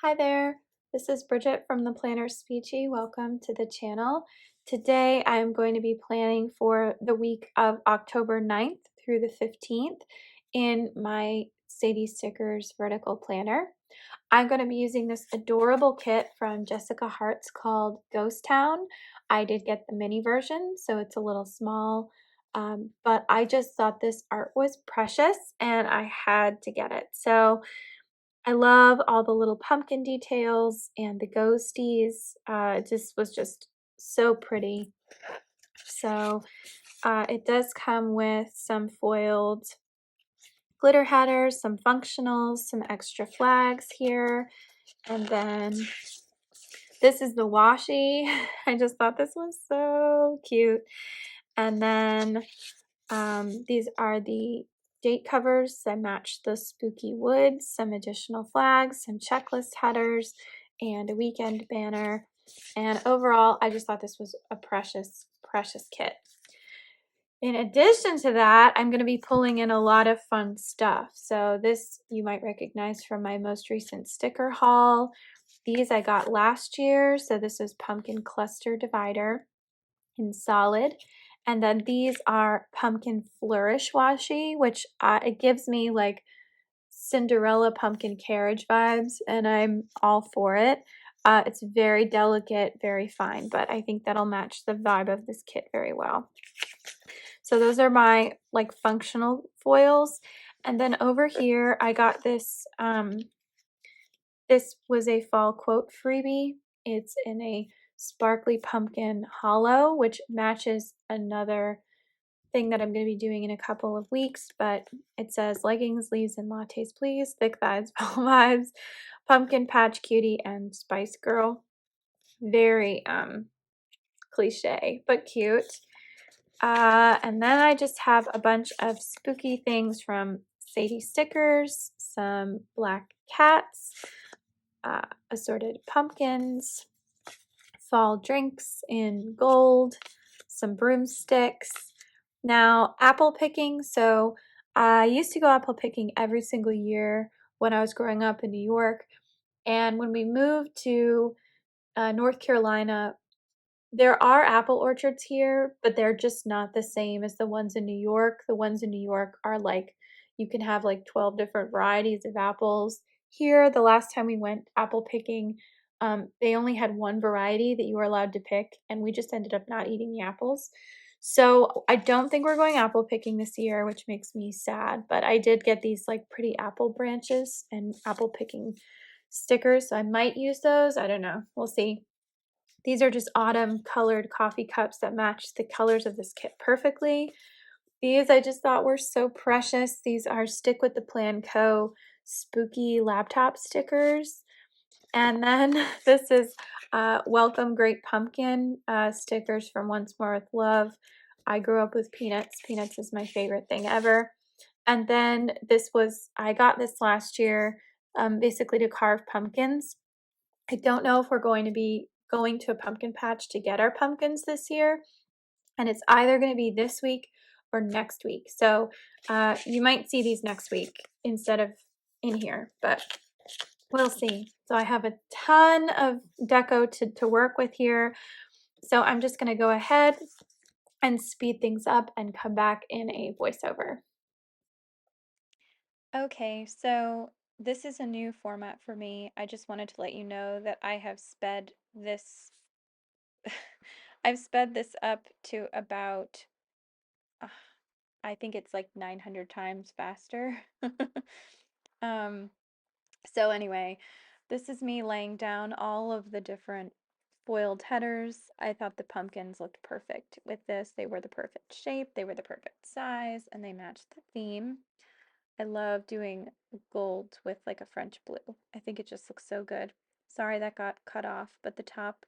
Hi there, this is Bridget from the PlannerSpeechie. Welcome to the channel. Today I'm going to be planning for the week of October 9th through the 15th in my Sadie Stickers vertical planner. I'm going to be using this adorable kit from Jessica Hart's called Ghost Town. I did get the mini version, so it's a little small, but I just thought this art was precious and I had to get it. So I love all the little pumpkin details and the ghosties. It just was just so pretty. So it does come with some foiled glitter headers, some functionals, some extra flags here, and then this is the washi. I just thought this was so cute. And then these are the date covers that match the spooky woods, some additional flags, some checklist headers, and a weekend banner. And overall, I just thought this was a precious, precious kit. In addition to that, I'm going to be pulling in a lot of fun stuff. So this you might recognize from my most recent sticker haul. These I got last year. So this is Pumpkin Cluster Divider in solid. And then these are Pumpkin Flourish Washi, which it gives me like Cinderella pumpkin carriage vibes, and I'm all for it. It's very delicate, very fine, but I think that'll match the vibe of this kit very well. So those are my like functional foils. And then over here, I got this, this was a fall quote freebie. It's in a sparkly pumpkin hollow, which matches another thing that I'm going to be doing in a couple of weeks, but it says leggings, leaves, and lattes, please. Thick thighs, fall vibes, pumpkin patch cutie, and Spice Girl. Very cliche, but cute. And then I just have a bunch of spooky things from Sadie Stickers, some black cats, assorted pumpkins, fall drinks in gold, some broomsticks. Now, apple picking. So I used to go apple picking every single year when I was growing up in New York. And when we moved to North Carolina, there are apple orchards here, but they're just not the same as the ones in New York. The ones in New York are like, you can have like 12 different varieties of apples. Here, the last time we went apple picking, they only had one variety that you were allowed to pick, and we just ended up not eating the apples. So I don't think we're going apple picking this year, which makes me sad, but I did get these like pretty apple branches and apple picking stickers, so I might use those. I don't know. We'll see. These are just autumn colored coffee cups that match the colors of this kit perfectly. These I just thought were so precious. These are Stick with the Plan Co. spooky laptop stickers. And then this is Welcome Great Pumpkin stickers from Once More with Love. I grew up with peanuts. Peanuts is my favorite thing ever. And then I got this last year basically to carve pumpkins. I don't know if we're going to be going to a pumpkin patch to get our pumpkins this year, and it's either going to be this week or next week. So you might see these next week instead of in here, but we'll see. So I have a ton of deco to work with here. So I'm just going to go ahead and speed things up and come back in a voiceover. Okay, so this is a new format for me. I just wanted to let you know that I have sped this I've sped this up to about uh, I think it's like 900 times faster. Um, so anyway, this is me laying down all of the different foiled headers. I thought the pumpkins looked perfect with this. They were the perfect shape, they were the perfect size, and they matched the theme. I love doing gold with like a French blue. I think it just looks so good. Sorry that got cut off, but the top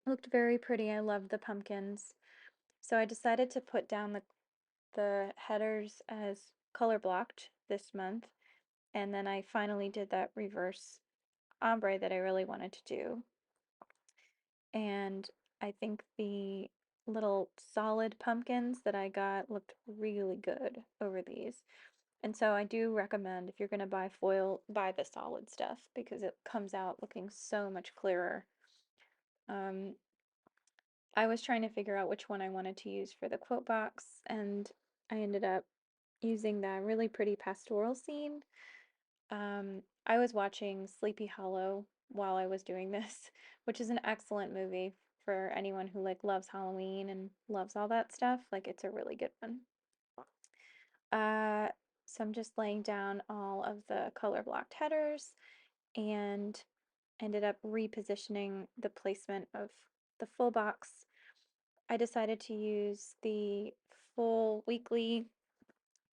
looked very pretty. I love the pumpkins. So I decided to put down the headers as color blocked this month, and then I finally did that reverse ombre that I really wanted to do. And I think the little solid pumpkins that I got looked really good over these. And so I do recommend if you're going to buy foil, buy the solid stuff because it comes out looking so much clearer. Um, I was trying to figure out which one I wanted to use for the quote box, and I ended up using that really pretty pastoral scene. I was watching Sleepy Hollow while I was doing this, which is an excellent movie for anyone who like loves Halloween and loves all that stuff. Like it's a really good one. Uh, so I'm just laying down all of the color blocked headers and ended up repositioning the placement of the full box. I decided to use the full weekly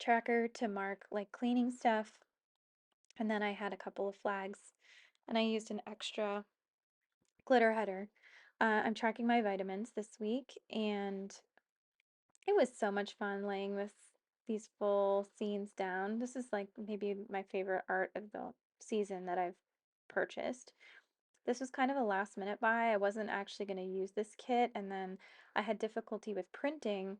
tracker to mark like cleaning stuff. And then I had a couple of flags and I used an extra glitter header. I'm tracking my vitamins this week and it was so much fun laying these full scenes down. This is like maybe my favorite art of the season that I've purchased. This was kind of a last minute buy. I wasn't actually going to use this kit, and then I had difficulty with printing,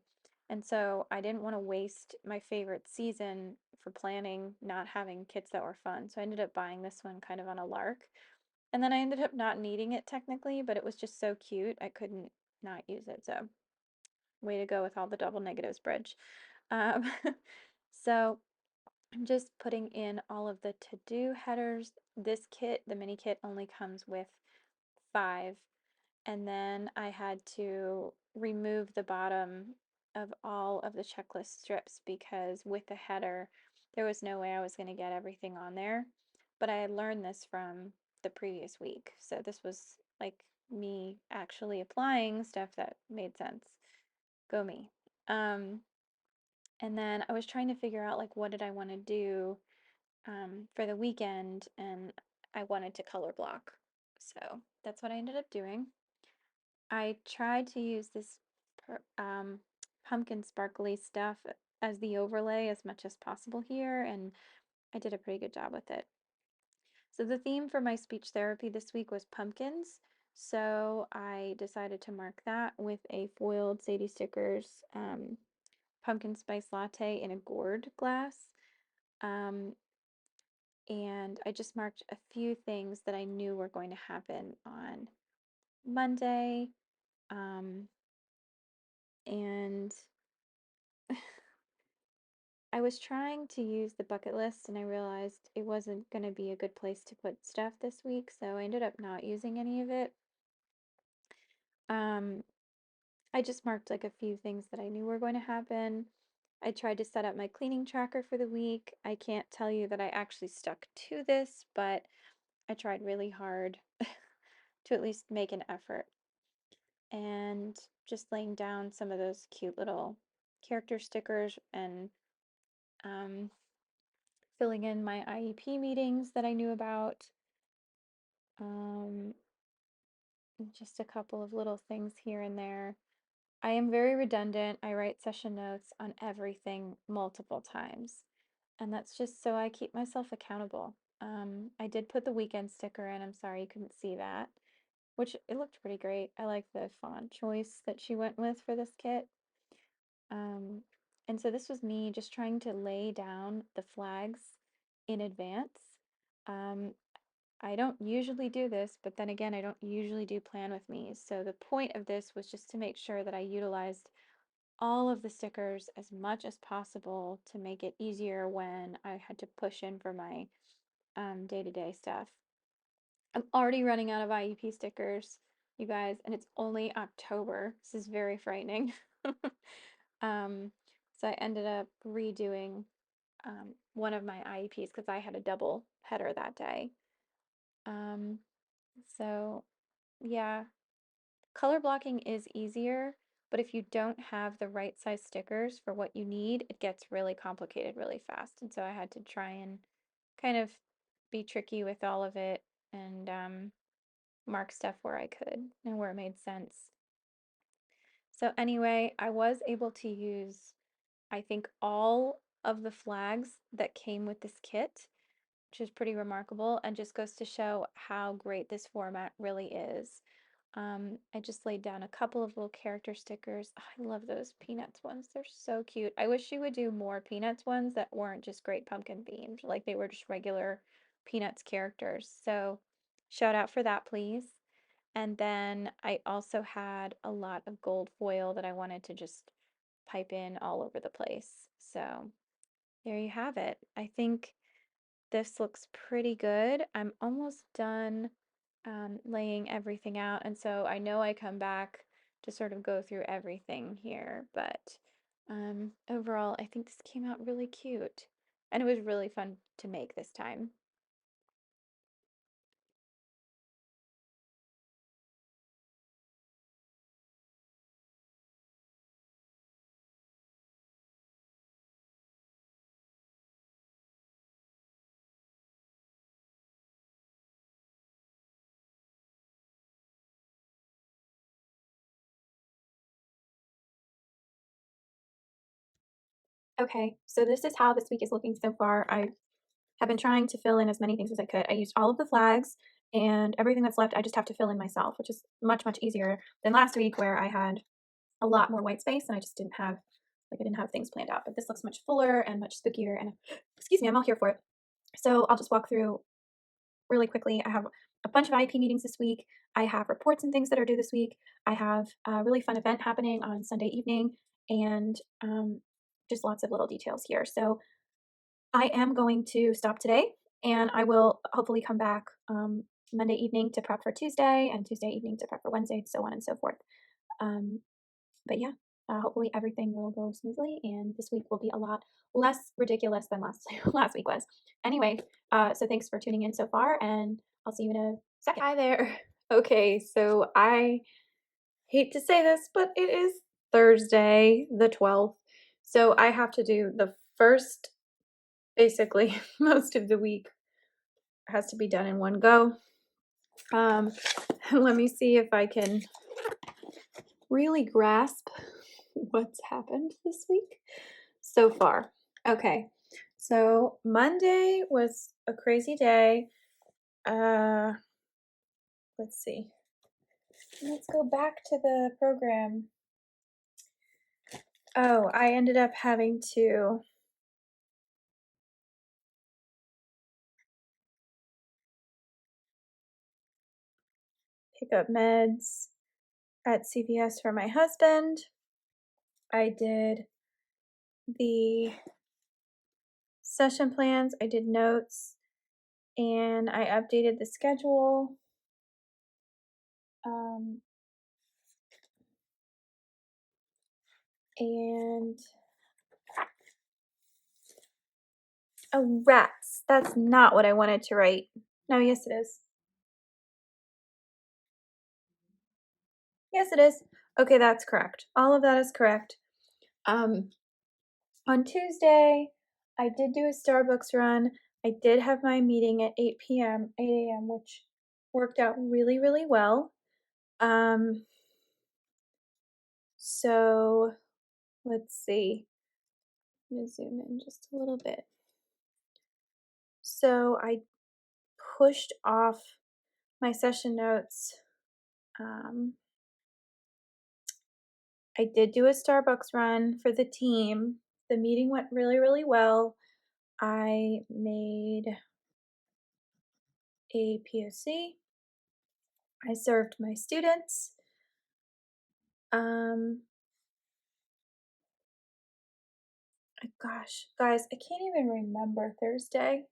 and so I didn't want to waste my favorite season for planning not having kits that were fun. So I ended up buying this one kind of on a lark. And then I ended up not needing it technically, but it was just so cute. I couldn't not use it. So way to go with all the double negatives, Bridge. Um, so I'm just putting in all of the to-do headers. This kit, the mini kit, only comes with 5. And then I had to remove the bottom of all of the checklist strips because with the header, there was no way I was going to get everything on there. But I had learned this from the previous week. So this was like me actually applying stuff that made sense. Go me. Um, and then I was trying to figure out like what did I want to do for the weekend, and I wanted to color block. So that's what I ended up doing. I tried to use this pumpkin sparkly stuff as the overlay as much as possible here, and I did a pretty good job with it. So the theme for my speech therapy this week was pumpkins. So I decided to mark that with a foiled Sadie Stickers pumpkin spice latte in a gourd glass. Um, and I just marked a few things that I knew were going to happen on Monday. Um, and I was trying to use the bucket list and I realized it wasn't going to be a good place to put stuff this week, so I ended up not using any of it. Um, I just marked like a few things that I knew were going to happen. I tried to set up my cleaning tracker for the week. I can't tell you that I actually stuck to this, but I tried really hard to at least make an effort. And just laying down some of those cute little character stickers and um, filling in my IEP meetings that I knew about. Um, just a couple of little things here and there. I am very redundant. I write session notes on everything multiple times, and that's just so I keep myself accountable. I did put the weekend sticker in. I'm sorry you couldn't see that, which it looked pretty great. I like the font choice that she went with for this kit. Um, and so this was me just trying to lay down the flags in advance. Um, I don't usually do this, but then again, I don't usually do plan with me. So the point of this was just to make sure that I utilized all of the stickers as much as possible to make it easier when I had to push in for my day-to-day stuff. I'm already running out of IEP stickers, you guys, and it's only October. This is very frightening. Um, so I ended up redoing one of my IEPs because I had a double header that day. Um, so yeah, color blocking is easier, but if you don't have the right size stickers for what you need, it gets really complicated really fast. And so I had to try and kind of be tricky with all of it and mark stuff where I could and where it made sense. So anyway, I was able to use, I think, all of the flags that came with this kit, which is pretty remarkable and just goes to show how great this format really is. I just laid down a couple of little character stickers. I love those Peanuts ones. They're so cute. I wish she would do more Peanuts ones that weren't just Great Pumpkin themed, like they were just regular Peanuts characters. So shout out for that, please. And then I also had a lot of gold foil that I wanted to just pipe in all over the place. So there you have it. I think this looks pretty good. I'm almost done laying everything out, and so I know I come back to sort of go through everything here, but overall, I think this came out really cute, and it was really fun to make this time. Okay, so this is how this week is looking so far. I have been trying to fill in as many things as I could. I used all of the flags, and everything that's left I just have to fill in myself, which is much, much easier than last week where I had a lot more white space and I just didn't have, like, I didn't have things planned out. But this looks much fuller and much spookier, and excuse me, I'm all here for it. So I'll just walk through really quickly. I have a bunch of IP meetings this week. I have reports and things that are due this week. I have a really fun event happening on Sunday evening, and just lots of little details here. So I am going to stop today, and I will hopefully come back Monday evening to prep for Tuesday, and Tuesday evening to prep for Wednesday, so on and so forth. Um, but yeah, hopefully everything will go smoothly, and this week will be a lot less ridiculous than last last week was. Anyway, so thanks for tuning in so far, and I'll see you in a second. Hi there. Okay, so I hate to say this, but it is Thursday, the 12th. So I have to do the first, basically, most of the week has to be done in one go. Um, let me see if I can really grasp what's happened this week so far. Okay, so Monday was a crazy day. Uh, let's see. Let's go back to the program. Oh, I ended up having to pick up meds at CVS for my husband. I did the session plans, I did notes, and I updated the schedule. Um, and oh, rats. That's not what I wanted to write. No, yes, it is. Yes, it is. Okay, that's correct. All of that is correct. Um, on Tuesday, I did do a Starbucks run. I did have my meeting at 8 p.m., 8 a.m., which worked out really, really well. So let's see. I'm gonna zoom in just a little bit. So I pushed off my session notes. Um, I did do a Starbucks run for the team. The meeting went really, really well. I made a POC. I served my students. Um, Gosh, guys, I can't even remember Thursday,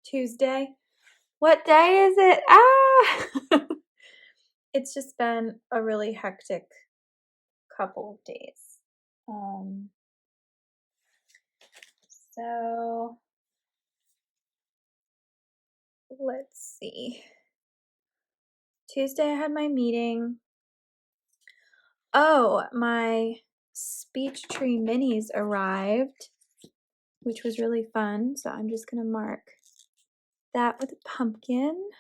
Tuesday. What day is it? Ah! It's just been a really hectic couple of days. Um, so let's see. Tuesday I had my meeting. Oh, my speech tree minis arrived, which was really fun. So I'm just gonna mark that with a pumpkin.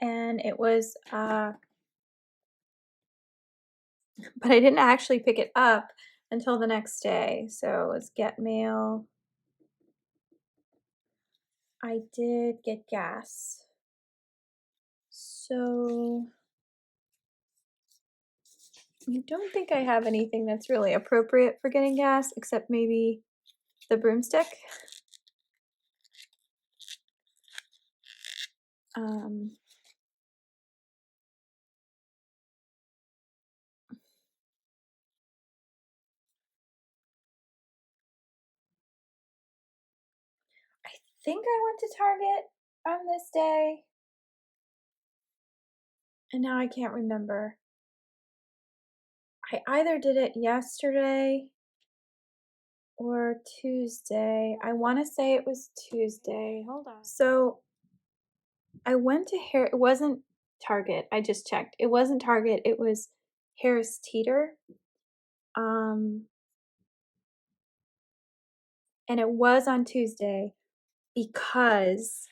And it was but I didn't actually pick it up until the next day. So it was get mail. I did get gas. So I don't think I have anything that's really appropriate for getting gas, except maybe the broomstick. Um, I think I went to Target on this day, and now I can't remember. I either did it yesterday or Tuesday. I want to say it was Tuesday. Hold on. So I went to it wasn't Target. I just checked. It wasn't Target. It was Harris Teeter. Um, and it was on Tuesday because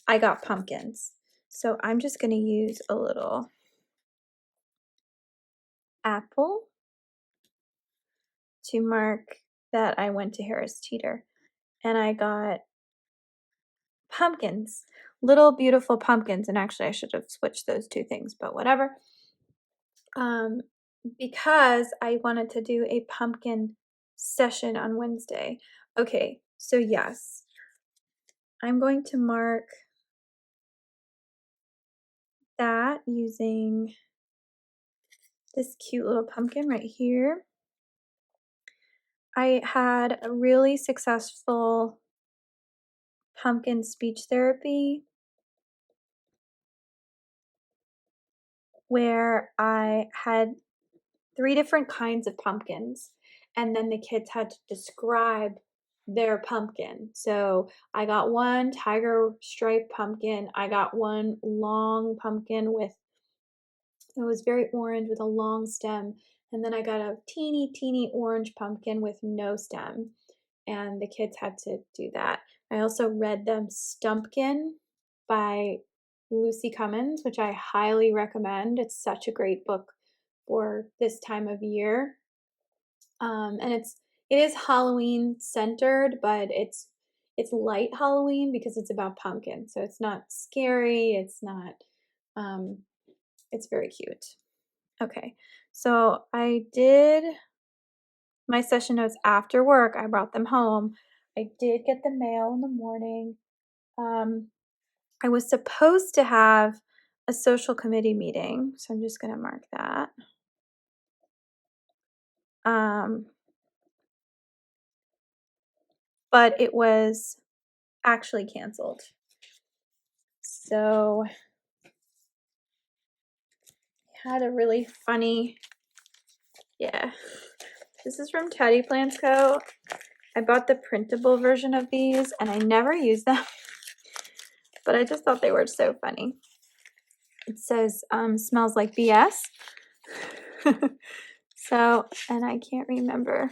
I got pumpkins. So I'm just going to use a little apple to mark that I went to Harris Teeter. And I got pumpkins, little beautiful pumpkins. And actually, I should have switched those two things, but whatever. Um, because I wanted to do a pumpkin session on Wednesday. Okay, so yes, I'm going to mark that using this cute little pumpkin right here. I had a really successful pumpkin speech therapy where I had 3 different kinds of pumpkins, and then the kids had to describe their pumpkin. So I got one tiger stripe pumpkin. I got one long pumpkin it was very orange with a long stem. And then I got a teeny orange pumpkin with no stem. And the kids had to do that. I also read them Stumpkin by Lucy Cummins, which I highly recommend. It's such a great book for this time of year. And it is Halloween centered, but it's light Halloween because it's about pumpkin. So it's not scary. It's not um, it's very cute. Okay, so I did my session notes after work. I brought them home. I did get the mail in the morning. I was supposed to have a social committee meeting, so I'm just going to mark that. But it was actually canceled. So I had a really funny, yeah. This is from Teddy Plants Co. I bought the printable version of these and I never use them, but I just thought they were so funny. It says, smells like BS. So, and I can't remember.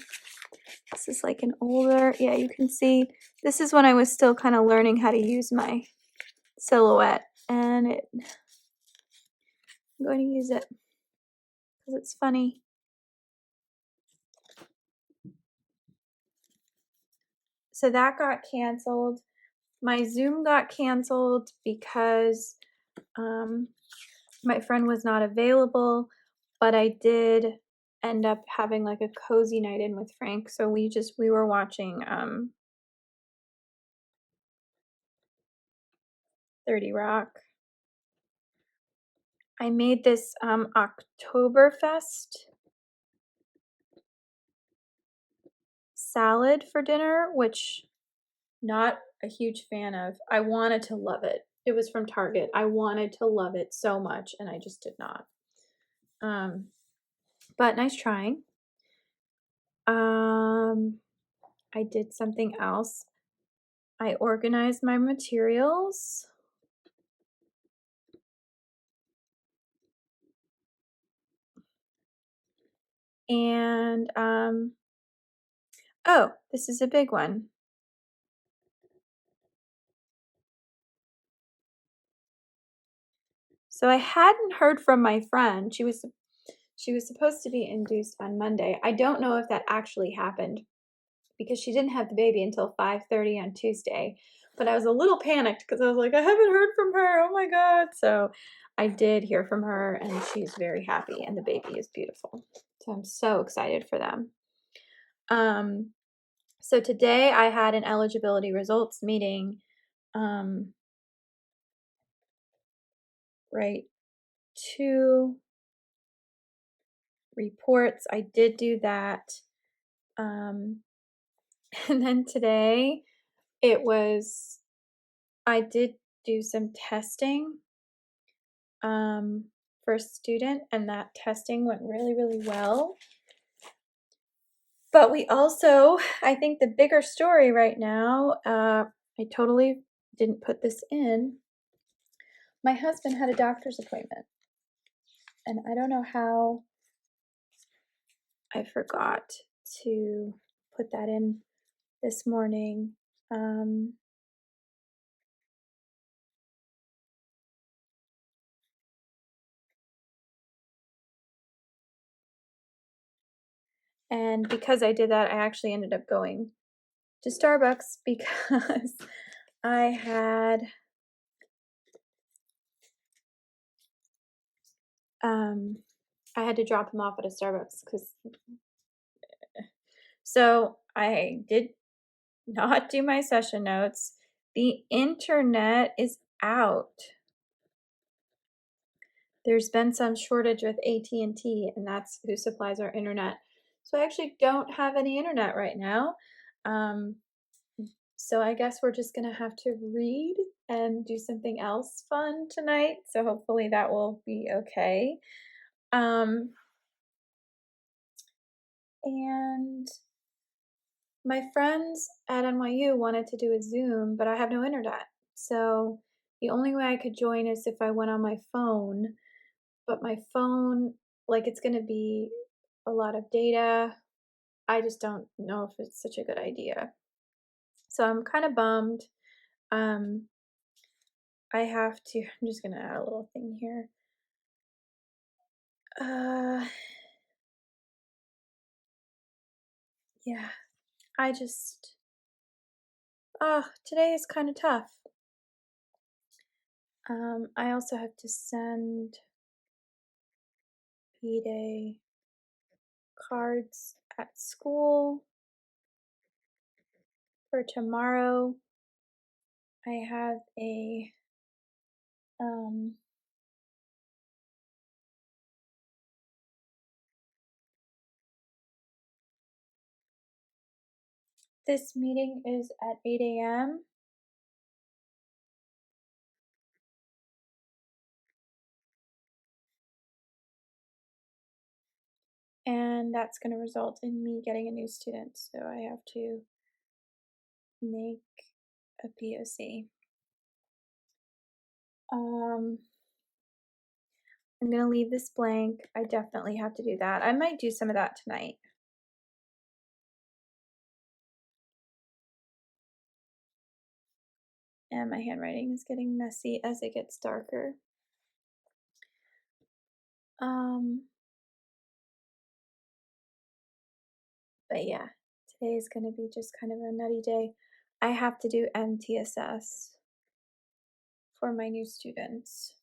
This is like an older, yeah, you can see, this is when I was still kind of learning how to use my silhouette. And I'm going to use it because it's funny. So that got canceled. My Zoom got canceled because my friend was not available, but I did end up having like a cozy night in with Frank. So we were watching 30 Rock. I made this Oktoberfest salad for dinner, which not a huge fan of. I wanted to love it. It was from Target. I wanted to love it so much, and I just did not. But nice trying. I did something else. I organized my materials. And, oh, this is a big one. So I hadn't heard from my friend. She was supposed to be induced on Monday. I don't know if that actually happened because she didn't have the baby until 5:30 on Tuesday. But I was a little panicked because I was like, I haven't heard from her. Oh my God. So I did hear from her and she's very happy and the baby is beautiful. So I'm so excited for them. So today I had an eligibility results meeting. Right. 2 reports. I did do that. Um, and then today I did do some testing for a student, and that testing went really, really well. But we also, I think the bigger story right now, I totally didn't put this in. My husband had a doctor's appointment, and I don't know how I forgot to put that in this morning. And because I did that, I actually ended up going to Starbucks because I had I had to drop him off at a Starbucks because so I did not do my session notes. The internet is out. There's been some shortage with AT&T, and that's who supplies our internet. So I actually don't have any internet right now. So I guess we're just gonna have to read and do something else fun tonight. So hopefully that will be okay. And my friends at NYU wanted to do a Zoom, but I have no internet. So the only way I could join is if I went on my phone. But my phone, like, it's gonna be a lot of data. I just don't know if it's such a good idea. So I'm kind of bummed. Um, I'm just gonna add a little thing here. Uh, yeah, I just, today is kind of tough. I also have to send B-Day cards at school for tomorrow. I have um, this meeting is at 8 a.m. And that's going to result in me getting a new student. So I have to make a POC. I'm going to leave this blank. I definitely have to do that. I might do some of that tonight. And my handwriting is getting messy as it gets darker. But yeah, today is going to be just kind of a nutty day. I have to do MTSS for my new students.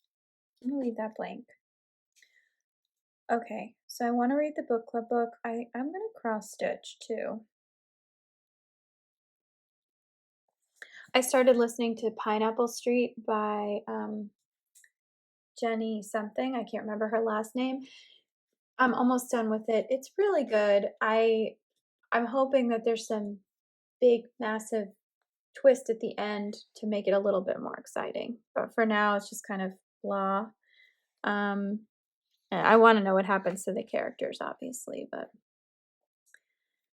I'm going to leave that blank. Okay, so I want to read the book club book. I'm going to cross stitch too. I started listening to Pineapple Street by Jenny something. I can't remember her last name. I'm almost done with it. It's really good. I'm hoping that there's some big, massive twist at the end to make it a little bit more exciting. But for now, it's just kind of blah. And I want to know what happens to the characters, obviously. But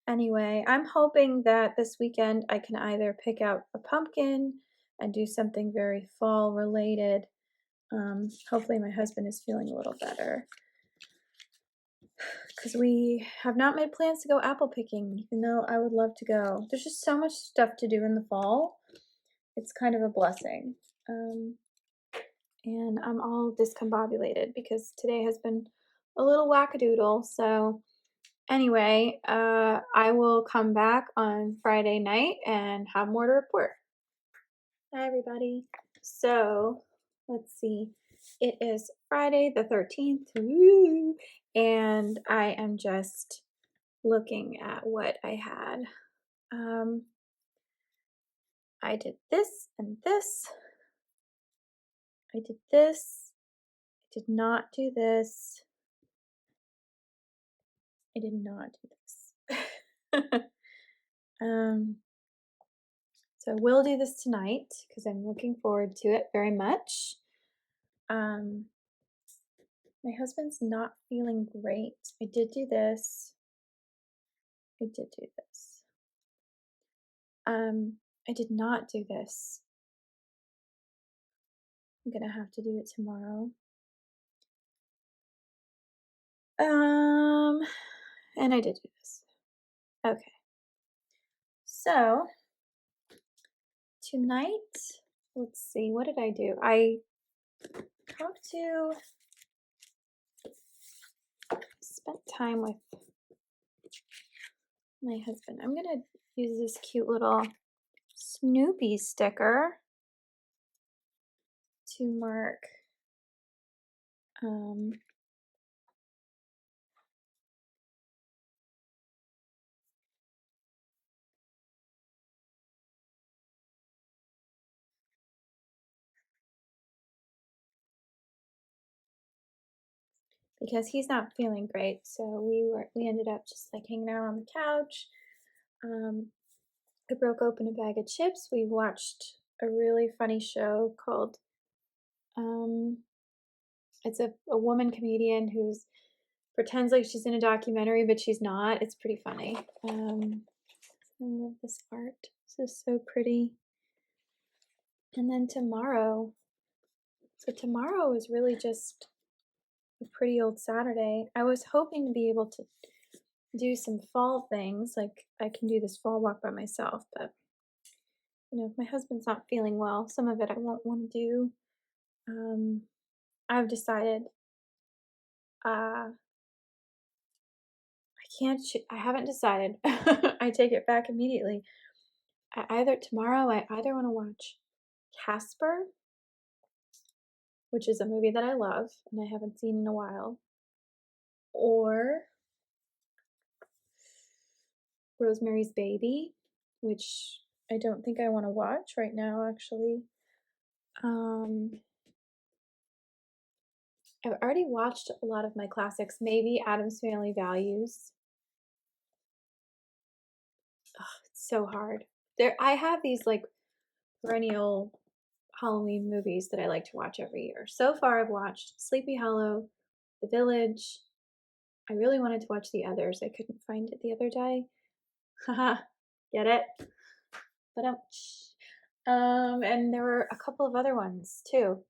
anyway, I'm hoping that this weekend I can either pick out a pumpkin and do something very fall related. Hopefully my husband is feeling a little better. Because we have not made plans to go apple picking, even though I would love to go. There's just so much stuff to do in the fall. It's kind of a blessing. And I'm all discombobulated because today has been a little wackadoodle. So anyway, I will come back on Friday night and have more to report. Hi, everybody. So let's see. It is Friday the 13th, woo, and I am just looking at what I had. I did this and this. I did this. I did not do this. I did not do this. So I will do this tonight because I'm looking forward to it very much. My husband's not feeling great. I did do this. I did do this. I did not do this. I'm gonna have to do it tomorrow. And I did do this. Okay. So tonight, let's see, what did I do? I have to spend time with my husband. I'm gonna use this cute little Snoopy sticker to mark because he's not feeling great. So we ended up just like hanging out on the couch. I broke open a bag of chips. We watched a really funny show called it's a woman comedian who's pretends like she's in a documentary, but she's not. It's pretty funny. I love this art. This is so pretty. And then tomorrow, so tomorrow is really just a pretty old Saturday. I was hoping to be able to do some fall things, like I can do this fall walk by myself, but if my husband's not feeling well, some of it I won't want to do. I've decided I can't. I haven't decided. I take it back immediately. Tomorrow I either want to watch Casper, which is a movie that I love and I haven't seen in a while, or Rosemary's Baby, which I don't think I want to watch right now, actually. I've already watched a lot of my classics, maybe Addams Family Values. Oh, it's so hard. I have these like perennial Halloween movies that I like to watch every year. So far, I've watched Sleepy Hollow, The Village. I really wanted to watch the others. I couldn't find it the other day. Haha, get it? But and there were a couple of other ones too,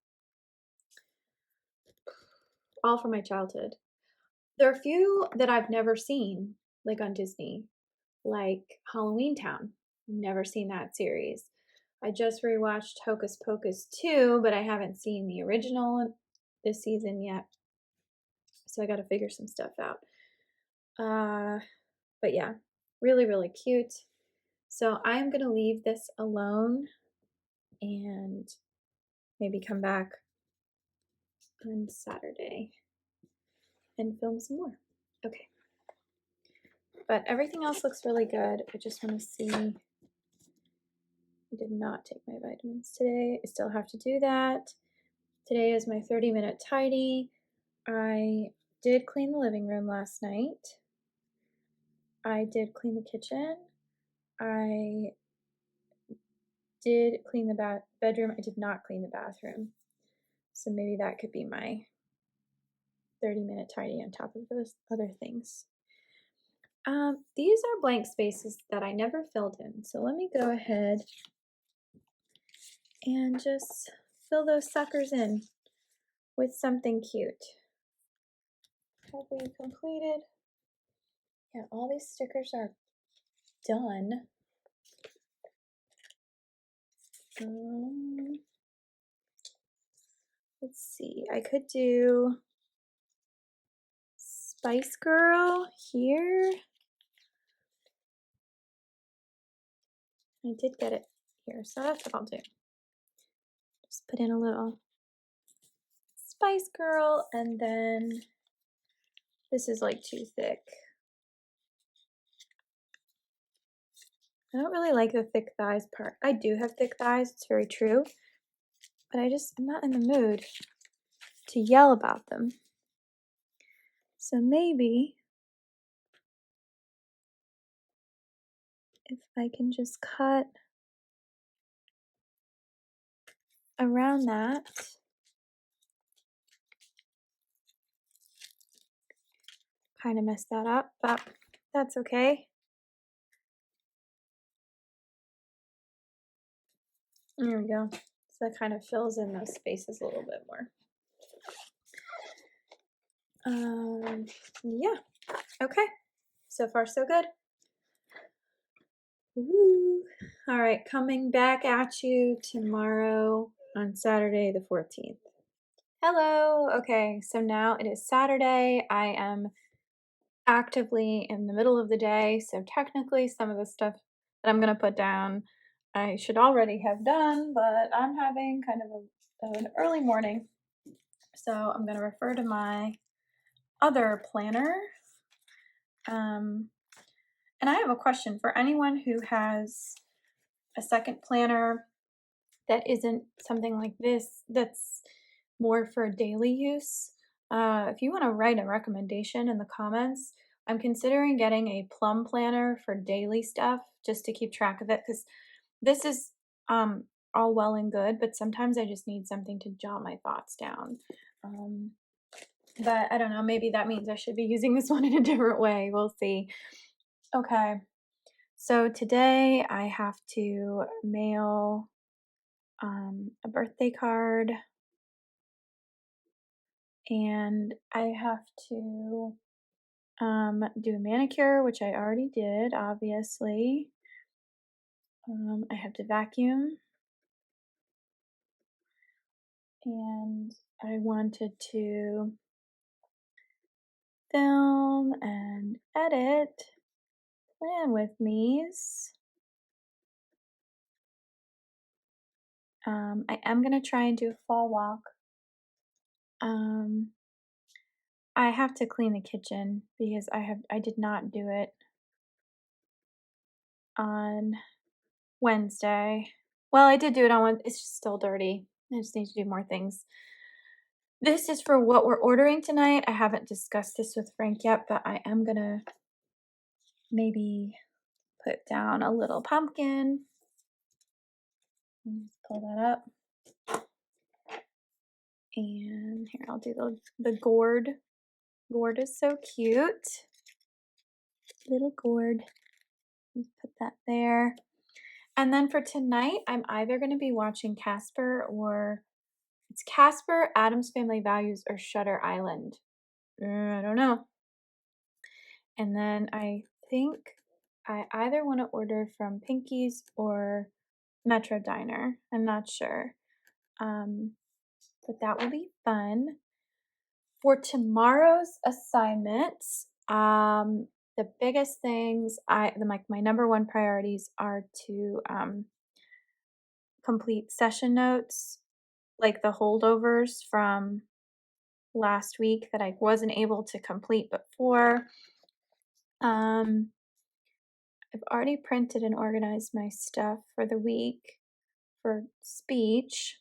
all from my childhood. There are a few that I've never seen, like on Disney, like Halloween Town. Never seen that series. I just rewatched Hocus Pocus 2, but I haven't seen the original this season yet. So I got to figure some stuff out. But yeah, really, really cute. So I'm going to leave this alone and maybe come back on Saturday and film some more. Okay. But everything else looks really good. I just want to see. I did not take my vitamins today. I still have to do that. Today is my 30-minute tidy. I did clean the living room last night. I did clean the kitchen. I did clean the bedroom. I did not clean the bathroom. So maybe that could be my 30-minute tidy on top of those other things. These are blank spaces that I never filled in. So let me go ahead and just fill those suckers in with something cute. Have we completed? Yeah, all these stickers are done. Let's see, I could do Spice Girl here. I did get it here, so that's what I'll do. Just put in a little Spice Girl, and then this is like too thick. I don't really like the thick thighs part. I do have thick thighs, it's very true, but I'm not in the mood to yell about them. So maybe if I can just cut around that. Kind of messed that up, but that's okay. There we go. So that kind of fills in those spaces a little bit more. Yeah, okay. So far, so good. Woo. All right, coming back at you tomorrow on Saturday the 14th. Hello. Okay, so now it is Saturday. I am actively in the middle of the day, so technically some of the stuff that I'm going to put down I should already have done, but I'm having kind of an early morning. So I'm going to refer to my other planner. And I have a question for anyone who has a second planner that isn't something like this, that's more for daily use. If you want to write a recommendation in the comments, I'm considering getting a plum planner for daily stuff just to keep track of it, because this is all well and good, but sometimes I just need something to jot my thoughts down. But I don't know, maybe that means I should be using this one in a different way. We'll see. Okay, so today I have to mail a birthday card, and I have to do a manicure, which I already did, obviously. I have to vacuum, and I wanted to film and edit Plan with Me's. I am gonna try and do a fall walk. I have to clean the kitchen because I did not do it on Wednesday. Well, I did do it on Wednesday. It's just still dirty. I just need to do more things. This is for what we're ordering tonight. I haven't discussed this with Frank yet, but I am gonna maybe put down a little pumpkin. Pull that up. And here, I'll do the gourd. Gourd is so cute. Little gourd. Put that there. And then for tonight, I'm either going to be watching Casper, or it's Casper, Addams Family Values, or Shutter Island. I don't know. And then I think I either want to order from Pinky's or Metro Diner. I'm not sure. But that will be fun. For tomorrow's assignments, the biggest things my number one priorities are to complete session notes, like the holdovers from last week that I wasn't able to complete before. I've already printed and organized my stuff for the week for speech.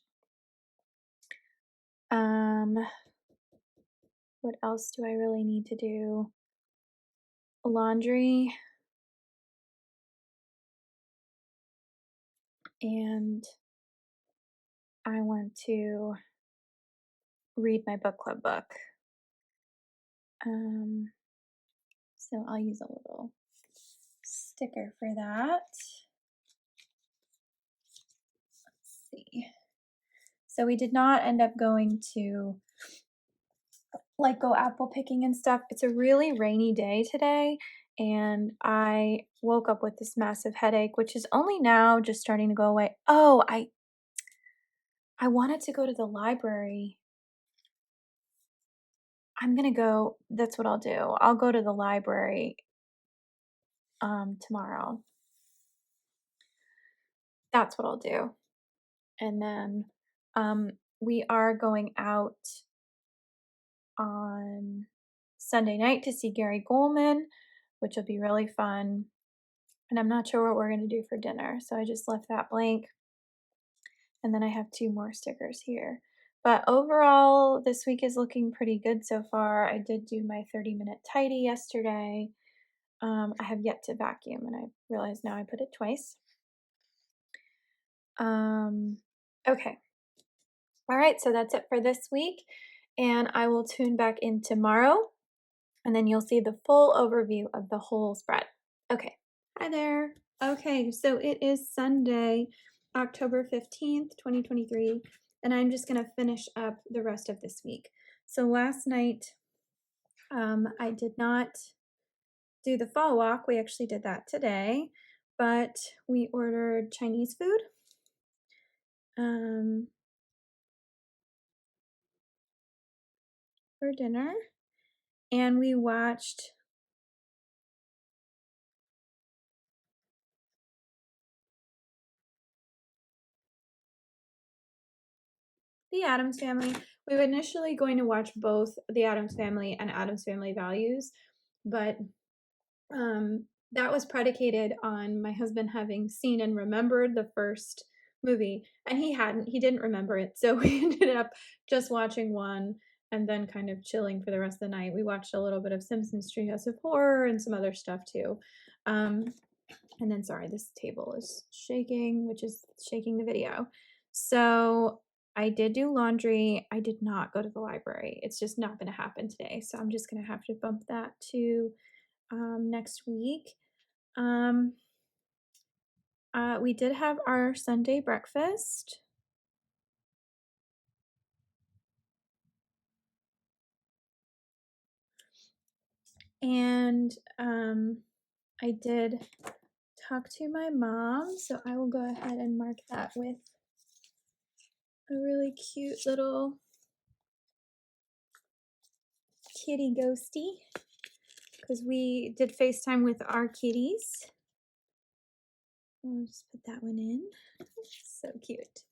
What else do I really need to do? Laundry. And I want to read my book club book. So I'll use a little sticker for that. Let's see. So we did not end up going to go apple picking and stuff. It's a really rainy day today, and I woke up with this massive headache, which is only now just starting to go away. Oh, I wanted to go to the library. I'm gonna go, that's what I'll do. I'll go to the library tomorrow. That's what I'll do. And then we are going out on Sunday night to see Gary Goldman, which will be really fun. And I'm not sure what we're going to do for dinner, so I just left that blank. And then I have 2 more stickers here. But overall, this week is looking pretty good so far. I did do my 30-minute tidy yesterday. I have yet to vacuum, and I realize now I put it twice. Okay. All right, so that's it for this week, and I will tune back in tomorrow, and then you'll see the full overview of the whole spread. Okay. Hi there. Okay, so it is Sunday, October 15th, 2023, and I'm just going to finish up the rest of this week. So last night, I did not do the fall walk. We actually did that today, but we ordered Chinese food. For dinner, and we watched The Addams Family. We were initially going to watch both The Addams Family and Addams Family Values, but that was predicated on my husband having seen and remembered the first movie, and he didn't remember it, so we ended up just watching one and then kind of chilling for the rest of the night. We watched a little bit of Simpsons Treehouse of Horror and some other stuff too. And then, sorry, this table is shaking, which is shaking the video. So I did do laundry. I did not go to the library. It's just not going to happen today. So I'm just going to have to bump that to next week. We did have our Sunday breakfast. And I did talk to my mom. So I will go ahead and mark that with a really cute little kitty ghosty, because we did FaceTime with our kitties. I'll just put that one in. So cute.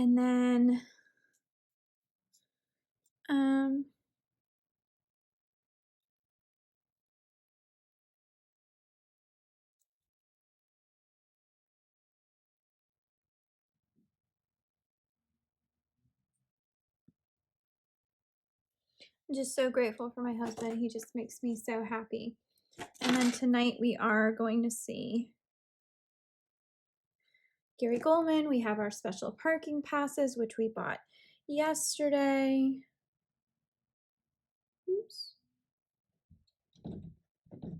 And then I'm just so grateful for my husband. He just makes me so happy. And then tonight we are going to see Gary Goldman. We have our special parking passes, which we bought yesterday. Oops.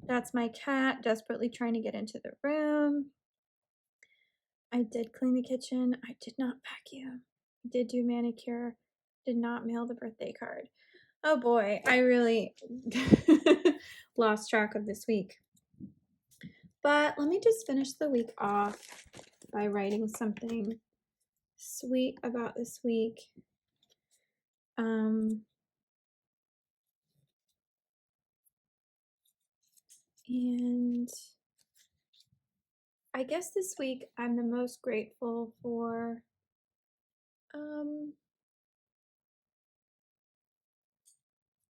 That's my cat desperately trying to get into the room. I did clean the kitchen. I did not vacuum. I did do manicure. Did not mail the birthday card. Oh boy, I really lost track of this week. But let me just finish the week off by writing something sweet about this week. And I guess this week I'm the most grateful for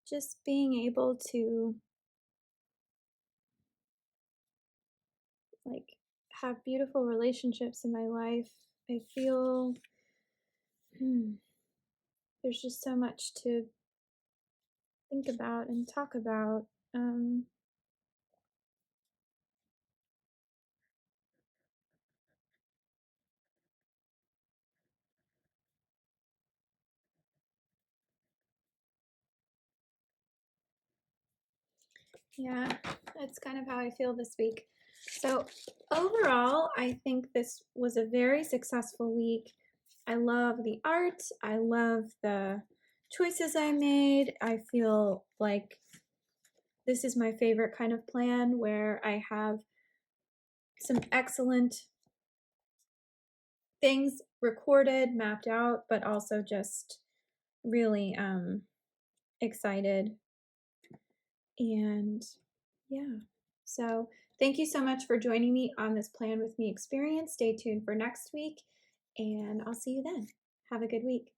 just being able to like have beautiful relationships in my life. I feel there's just so much to think about and talk about. Yeah, that's kind of how I feel this week. So overall, I think this was a very successful week. I love the art. I love the choices I made. I feel like this is my favorite kind of plan, where I have some excellent things recorded, mapped out, but also just really excited. And yeah, so thank you so much for joining me on this Plan With Me experience. Stay tuned for next week, and I'll see you then. Have a good week.